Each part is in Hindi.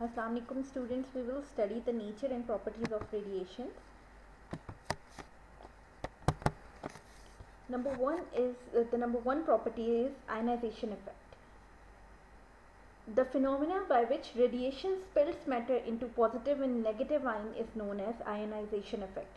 Assalamu alaikum students, we will study the nature and properties of radiation. The number one property is ionization effect. The phenomena by which radiation splits matter into positive and negative ion is known as ionization effect.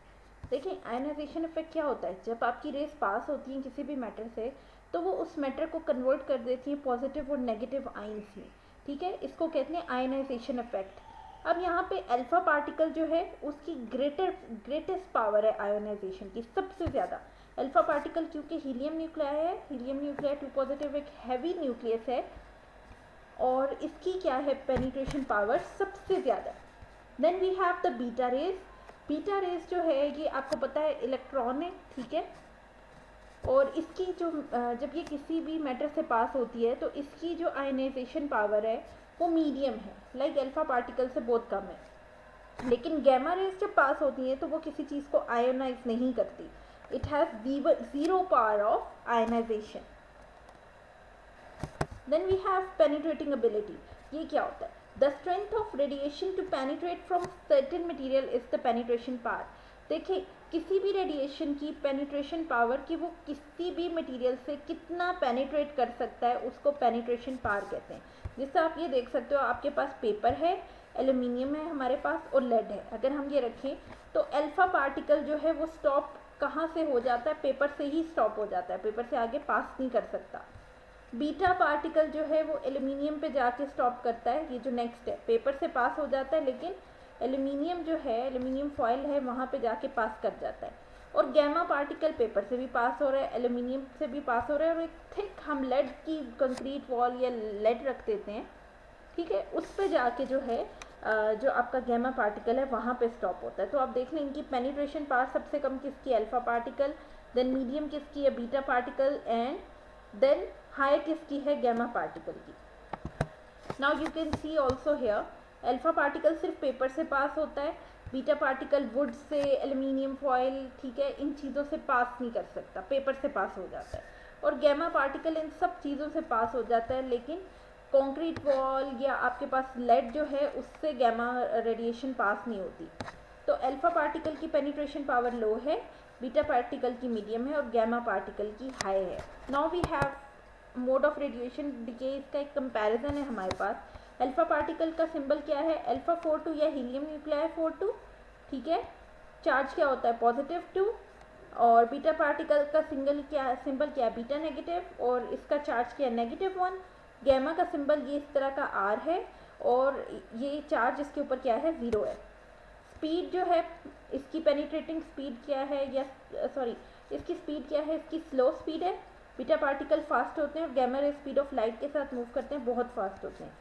देखिए आयनाइजेशन इफेक्ट क्या होता है, जब आपकी रेस पास होती हैं किसी भी मैटर से तो वो उस मैटर को कन्वर्ट कर देती हैं पॉजिटिव और नेगेटिव आयंस में. ठीक है, इसको कहते हैं आयनाइजेशन इफेक्ट. अब यहाँ पे अल्फा पार्टिकल जो है उसकी ग्रेटेस्ट पावर है आयोनाइजेशन की, सबसे ज़्यादा. अल्फा पार्टिकल क्योंकि हीलियम न्यूक्लियाई है, हीलियम न्यूक्लियाई 2 पॉजिटिव एक हैवी न्यूक्लियस है और इसकी क्या है पेनिट्रेशन पावर सबसे ज़्यादा. Then we have the beta rays. Beta rays जो है ये आपको पता है इलेक्ट्रॉन है, ठीक है, और इसकी जो जब ये किसी भी मैटर से पास होती है तो इसकी जो आयनाइजेशन पावर है वो मीडियम है, लाइक अल्फा पार्टिकल से बहुत कम है. लेकिन गैमा रेज जब पास होती है तो वो किसी चीज़ को आयोनाइज नहीं करती. It has 0 power of ionization. Then we have penetrating ability. ये क्या होता है? The strength of radiation to penetrate from certain material is the penetration power. देखिए किसी भी रेडिएशन की पेनिट्रेशन पावर की वो किसी भी मटेरियल से कितना पेनिट्रेट कर सकता है उसको पेनिट्रेशन पावर कहते हैं. जिससे आप ये देख सकते हो आपके पास पेपर है, एल्यूमिनियम है हमारे पास और लेड है. अगर हम ये रखें तो अल्फा पार्टिकल जो है वो स्टॉप कहाँ से हो जाता है? पेपर से ही स्टॉप हो जाता है, पेपर से आगे पास नहीं कर सकता. बीटा पार्टिकल जो है वो एल्यूमिनियम पे जाके स्टॉप करता है. ये जो नेक्स्ट है पेपर से पास हो जाता है लेकिन एल्यूमिनियम जो है, एल्यूमिनियम फॉयल है, वहाँ पे जाके पास कर जाता है. और गैमा पार्टिकल पेपर से भी पास हो रहा है, एल्यूमिनियम से भी पास हो रहा है, और एक थिक हम लेड की कंक्रीट वॉल या लेड रख देते हैं, ठीक है, उस पे जाके जो है जो आपका गैमा पार्टिकल है वहाँ पे स्टॉप होता है. तो आप देख लें इनकी पेनिट्रेशन पावर सबसे कम किसकी? Alpha particle. देन मीडियम किसकी है? Beta particle. And then high किसकी है? गैमा पार्टिकल की. Now you can see also here alpha particle सिर्फ पेपर से पास होता है, बीटा पार्टिकल वुड से, एल्यूमिनियम फॉयल, ठीक है, इन चीज़ों से पास नहीं कर सकता, पेपर से पास हो जाता है. और गैमा पार्टिकल इन सब चीज़ों से पास हो जाता है लेकिन कंक्रीट वॉल या आपके पास लेड जो है उससे गैमा रेडिएशन पास नहीं होती. तो अल्फा पार्टिकल की पेनिट्रेशन पावर लो है, बीटा पार्टिकल की मीडियम है और गैमा पार्टिकल की हाई है. Now we have mode of radiation decay. इसका एक कंपैरिजन है हमारे पास. अल्फा पार्टिकल का सिंबल क्या है? अल्फा 42 या हीलियम न्यूक्लियाई 42, ठीक है. चार्ज क्या होता है? पॉजिटिव 2. और बीटा पार्टिकल का सिंबल क्या है? बीटा नेगेटिव, और इसका चार्ज क्या है? -1. गैमा का सिंबल ये इस तरह का R है और ये चार्ज इसके ऊपर क्या है? 0 है. स्पीड जो है इसकी पेनिट्रेटिंग स्पीड क्या है, या सॉरी इसकी स्पीड क्या है? इसकी स्लो स्पीड है. बीटा पार्टिकल फास्ट होते हैं और गैमा रे स्पीड ऑफ लाइट के साथ मूव करते हैं, बहुत फास्ट होते हैं.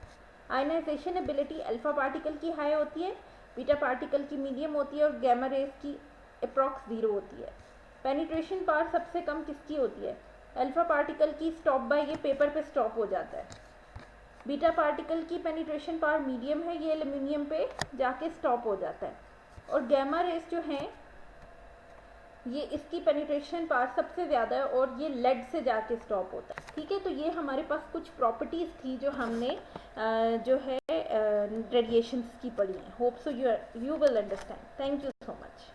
आयनाइजेशन एबिलिटी अल्फा पार्टिकल की हाई होती है, बीटा पार्टिकल की मीडियम होती है और गैमा रेज की अप्रॉक्स 0 होती है. पेनिट्रेशन पावर सबसे कम किसकी होती है? अल्फा पार्टिकल की. स्टॉप बाय ये पेपर पे स्टॉप हो जाता है. बीटा पार्टिकल की पेनिट्रेशन पावर मीडियम है, ये एल्यूमिनियम पे जाके स्टॉप हो जाता है. और गैमा रेज जो हैं ये इसकी पेनिट्रेशन पावर सबसे ज़्यादा है और ये लेड से जाके स्टॉप होता है. ठीक है, तो ये हमारे पास कुछ प्रॉपर्टीज़ थी जो हमने जो है रेडिएशंस की पढ़ी हैं. Hope so you will understand. Thank you so much.